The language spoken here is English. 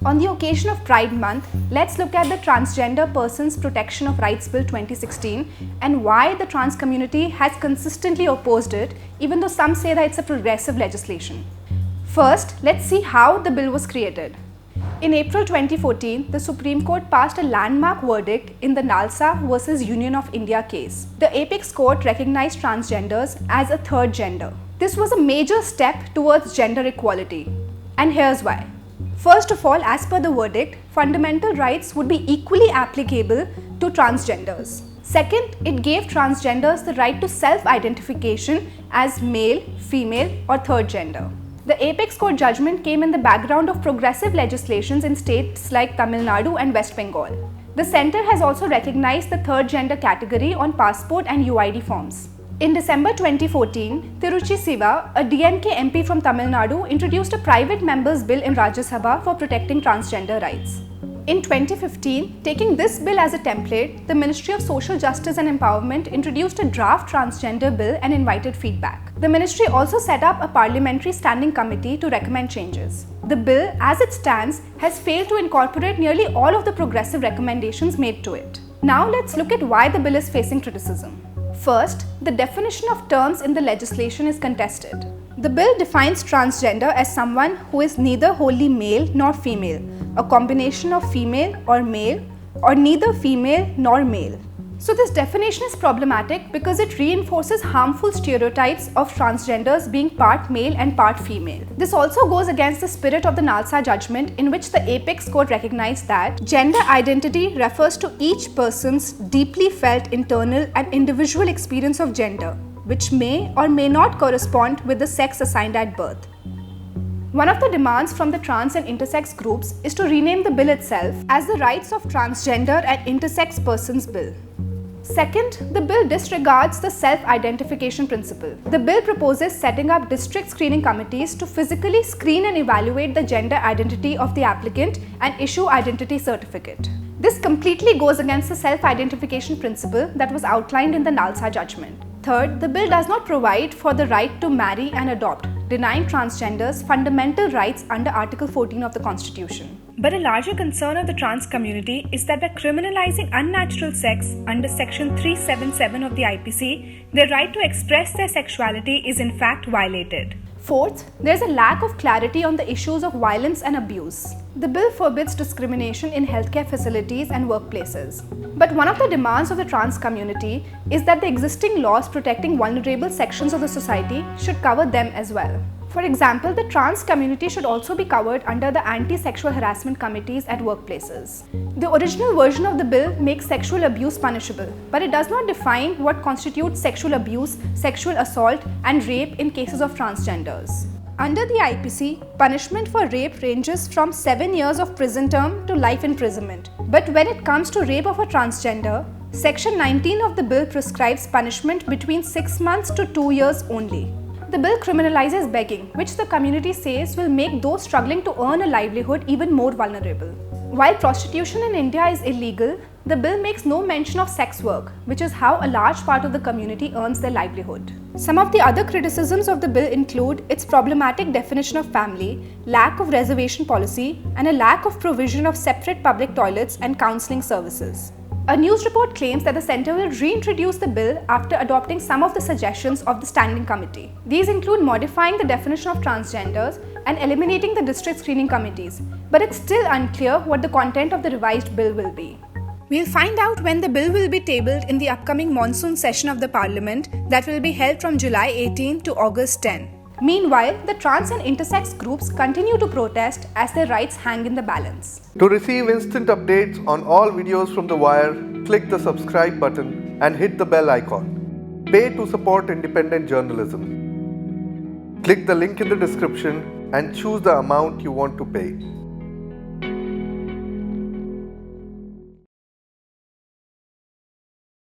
On the occasion of Pride Month, let's look at the Transgender Persons Protection of Rights Bill 2016 and why the trans community has consistently opposed it, even though some say that it's a progressive legislation. First, let's see how the bill was created. In April 2014, the Supreme Court passed a landmark verdict in the Nalsa versus Union of India case. The apex court recognized transgenders as a third gender. This was a major step towards gender equality. And here's why. First of all, as per the verdict, fundamental rights would be equally applicable to transgenders. Second, it gave transgenders the right to self-identification as male, female, or third gender. The apex court judgment came in the background of progressive legislations in states like Tamil Nadu and West Bengal. The centre has also recognized the third gender category on passport and UID forms. In December 2014, Tiruchi Siva, a DMK MP from Tamil Nadu, introduced a private member's bill in Rajya Sabha for protecting transgender rights. In 2015, taking this bill as a template, the Ministry of Social Justice and Empowerment introduced a draft transgender bill and invited feedback. The ministry also set up a parliamentary standing committee to recommend changes. The bill, as it stands, has failed to incorporate nearly all of the progressive recommendations made to it. Now let's look at why the bill is facing criticism. First, the definition of terms in the legislation is contested. The bill defines transgender as someone who is neither wholly male nor female, a combination of female or male, or neither female nor male. So this definition is problematic because it reinforces harmful stereotypes of transgenders being part male and part female. This also goes against the spirit of the Nalsa judgment, in which the apex court recognized that gender identity refers to each person's deeply felt internal and individual experience of gender, which may or may not correspond with the sex assigned at birth. One of the demands from the trans and intersex groups is to rename the bill itself as the Rights of Transgender and Intersex Persons Bill. Second, the bill disregards the self-identification principle. The bill proposes setting up district screening committees to physically screen and evaluate the gender identity of the applicant and issue identity certificate. This completely goes against the self-identification principle that was outlined in the Nalsa judgment. Third, the bill does not provide for the right to marry and adopt, denying transgenders fundamental rights under Article 14 of the Constitution. But a larger concern of the trans community is that by criminalizing unnatural sex under Section 377 of the IPC, their right to express their sexuality is in fact violated. Fourth, there is a lack of clarity on the issues of violence and abuse. The bill forbids discrimination in healthcare facilities and workplaces. But one of the demands of the trans community is that the existing laws protecting vulnerable sections of the society should cover them as well. For example, the trans community should also be covered under the anti-sexual harassment committees at workplaces. The original version of the bill makes sexual abuse punishable, but it does not define what constitutes sexual abuse, sexual assault, and rape in cases of transgenders. Under the IPC, punishment for rape ranges from 7 years of prison term to life imprisonment. But when it comes to rape of a transgender, Section 19 of the bill prescribes punishment between 6 months to 2 years only. The bill criminalizes begging, which the community says will make those struggling to earn a livelihood even more vulnerable. While prostitution in India is illegal, the bill makes no mention of sex work, which is how a large part of the community earns their livelihood. Some of the other criticisms of the bill include its problematic definition of family, lack of reservation policy, and a lack of provision of separate public toilets and counseling services. A news report claims that the centre will reintroduce the bill after adopting some of the suggestions of the standing committee. These include modifying the definition of transgenders and eliminating the district screening committees, but it's still unclear what the content of the revised bill will be. We'll find out when the bill will be tabled in the upcoming monsoon session of the Parliament that will be held from July 18 to August 10. Meanwhile, the trans and intersex groups continue to protest as their rights hang in the balance. To receive instant updates on all videos from The Wire, click the subscribe button and hit the bell icon. Pay to support independent journalism. Click the link in the description and choose the amount you want to pay.